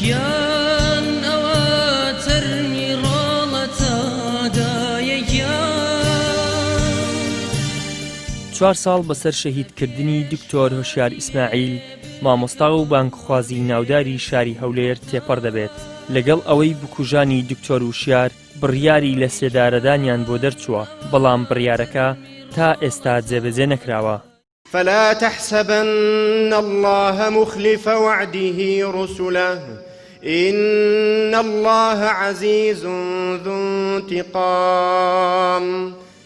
گیان ئەوە تەرمیڕاڵەتە دایە گیان. 4 ساڵ بەسەر شەهیدکردنی دکتۆر هۆشیار ئیسماعیل مامۆستا و بانکخوازی ناوداری شاری هەولێر تێپەڕ دەبێت. لەگەڵ ئەوەی بکوژانی دکتۆر وشیار بڕیاری لە سێدارەدانیان بۆ دەرچووە، بەڵام بڕیارەکە تا ئێستا جێبەجێ نەکراوە. فلا تحسبن الله مخلف وعده رسله إن الله عزيز ذو انتقام.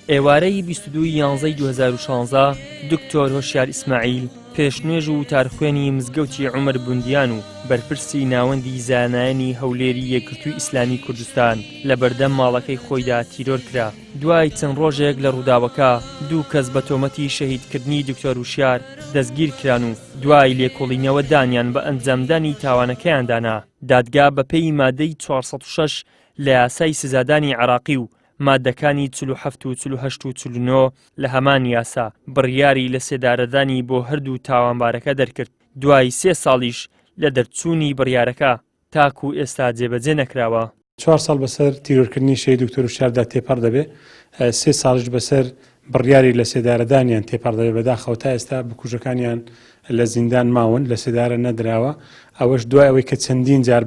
ئێوارەی 22/11/2016 دکتۆر هۆشیار ئیسماعیل پێشنوێژ و تارخوێنی مزگەوتی عومەر بوندیان و بەرپرسی ناوەندی زانایانی هەولێری یەکگرتووی ئیسلامی کوردستان لە بەردەم ماڵەکەی خۆیدا تیرۆر کرا. دوای چەند ڕۆژێک لە ڕووداوەکە 2 کەس بە تۆمەتی شەهیدکردنی دکتۆر وشیار دەستگیر کران و دوای لێکۆڵینەوە دانیان بە ئەنجامدانی تاوانەکەیاندانا. دادگا بەپێی مادەی 406 لە یاسای سزادانی عێراقی و مادەکانی 47 و 48 و 49 لە هەمان یاسا بڕیاری لە سێدارەدانی بۆ هەردوو تاوانبارەکە دەرکرد. دوای 3 ساڵیش لە دەرچوونی بڕیارەکە تاکو ئێستا جێبەجێ نەکراوە. 4 ساڵ بەسەر تیرۆرکردنی شەهید دکتۆر وشیاردا تێپەڕ دەبێ، 3 ساڵش بەسەر بڕیاری لە سێدارەدانیان تێپەڕ دەبێ. بەداخەوە تا ئێستا بکوژەکانیان لە زیندان ماون، لە سێدارە نەدراوە. ئەوەش دوای ئەوەی کە چەندین جار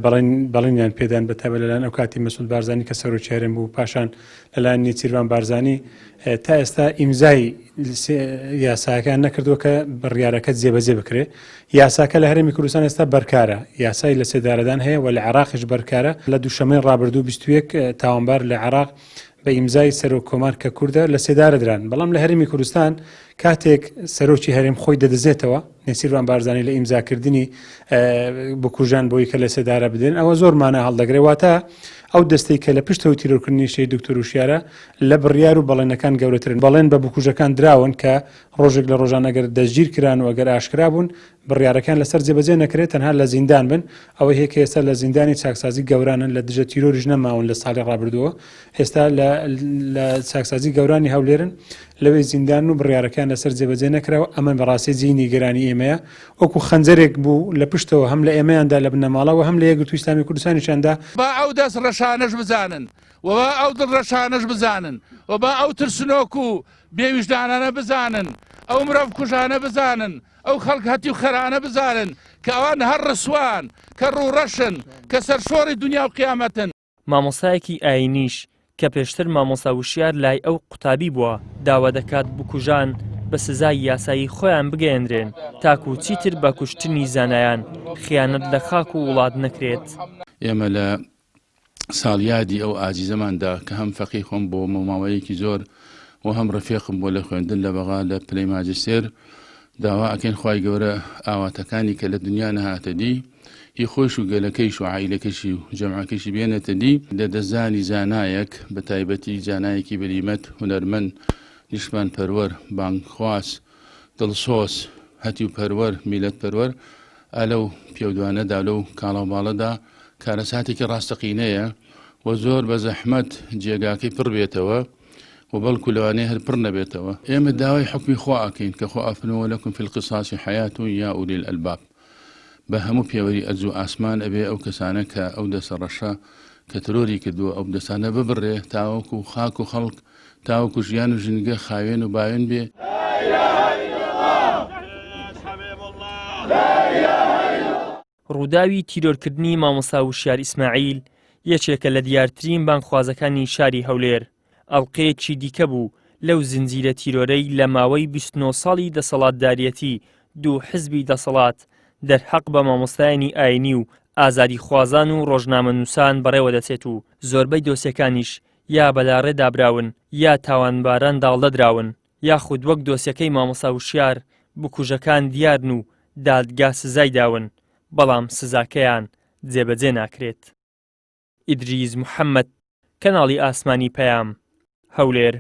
بەڵێنیان پێدان بەتابە لەلایەن ئەو کاتی مەسعود بارزانی کە سەرۆکیارێن بوو، پاشان لەلایەن نێچیروان بارزانی، تا ئێستا ئیمزای یاساکان نەکردووە کە بڕیارەکە جێبەجێ بکرێ. یاساکە لە هەرێمی کوردستان ئێستا بەرکارە، یاسای لە سێدارەدان هەیە و لە عێراقیش بەرکارە. لە دووشەمەی ڕابردوو 21 تاوانبار لە عێراق بە ئیمزای سەرۆک کۆمار کە کووردە لە سێدارە دران. بەڵام لە هەرێمی کوردستان کاتێک سەرۆکی هەرێم خۆی دەدەزێتەوە، نێچیروان بارزانی لە ئیمزاکردنی بکوژان بۆی کە لە سێدارە بدەن، ئەوە زۆر مانە هەڵدەگرێتواتە ئەو دەستەی کە لە پشتەوە تیرۆرکردنی شەهید دکتۆر وشیارە لە بڕیار و بەڵێنەکان گەورەترن. بەڵێن بە بکوژەکان دراون کە ڕۆژێک لە ڕۆژان ئەگەر دەستگیر کران و ئەگەر ئاشکرا بوون بڕیارەکان لەسەر جێبەجێ نەکرێت، تەنها لە زیندان بن. ئەوەی هەیە کە ئێستا لە زیندانی چاکسازی گەورانن، لە دژە تیرۆریش نەماون لە ساڵی ڕابردووە، ئێستا لە چاکسازی گەورانی هەولێرن، لەوەی زیندان و بڕیارەکان لەسەر جێبەجێ نەکراوە. ئەمە بەڕاستی جینی گەرانی ئێمەیە، وەکو خەنجەرێک بوو لە پشتەوە هەم لە ئێمەیاندا لە بنەماڵەوە هەم لە یەکگرتووی ئیسلامی کوردستانیشاندا. با ئەو دەست ڕەشانەش بزانن و با ئەو دڵ ڕەشانەش بزانن و با ئەو ترسنۆک و بێویژدانانە بزانن، ئەو مرۆڤ کوژانە بزانن، ئەو خەڵک هەتی و خەرانە بزانن کە ئەوان هەر ڕسوان کە ڕووڕەشن کە سەرشۆڕی دنیا و قیامەتن. مامۆستایەکی ئاینیش کە پێشتر مامۆستا وشیار لای ئەو قوتابی بووە داوا دەکات بکوژان بە سزای یاسایی خۆیان بگەێنرێن تاکو چیتر بە کوشتنی زانایان خیانەت لە خاک و وڵات نەکرێت. ئێمە لە ساڵیادی ئەو ئاجیزەماندا کە هەم فەقی خۆم بۆ ماماوەیەکی زۆر و هەم ڕفێقم بۆ لە خوێندن لە بەغا لە پلەی ماجستێر داوا ئەکەین خوای گەورە ئاواتەکانی کە لە دنیا نەهاتە دی، هی خۆش و گەلەکەیش و عیلەکەشی و جەمعەکەشی بێنێتە دی لە دەستدانی زانایەک، بە تایبەتی زانایەکی بەریمەت، هونەرمەند، نیشمان پەروەر، بانگخواس، دڵسۆز، هەتی و پەروەر، میلەت پەروەر، ئەلەو پێودوانەدا لەو کاڵاوماڵەدا کارەساتێکی ڕاستەقینەیە و زۆر بە زەحمەت جێگاکەی پڕ بێتەوە و بەڵکو لەوانەیە هەر پڕ نەبێتەوە. ئێمە داوای حکمی خوا ئەکەین کە خۆ ئەفنەوە لەکم فی القصاص حیات یا ئولی الألباب. بە هەموو پێوەری ئەرز و ئاسمان ئەبێ ئەو کەسانە کە ئەو دەسە ڕەشە کە ترۆری کردووە ئەو دەسانە ببڕێ تاوەکو خاک و خەڵک، تاوەکو ژیان و ژنگە خاوێن و باوێن بێ. ڕووداوی تیرۆرکردنی مامۆستا وشیار ئیسماعیل یەکێکە لە دیارترین بانگخوازەکانی شاری هەولێر. ئەڵقەیەکی دیکە بوو لەو زنجیرە تیرۆرەی لە ماوەی 29 ساڵی دەسەڵاتدارەتی دوو حزبی دەسەڵات دەرحەق بە مامۆستایانی ئاینی و ئازادی خوازان و ڕۆژنامە نووسان بەڕێوە دەچێت و زۆربەی دۆسیەکانیش یا بەلاڕێ دابراون یا تاوانباران داڵدەدراون، یاخود وەک دۆسیەکەی مامۆستا وشیار بکوژەکان دیارن و دادگا سزای داون، بەڵام سزاکەیان جێبەجێ ناکرێت. ئیدریس محەممەد، کەناڵی ئاسمانی پەیام، هەولێر.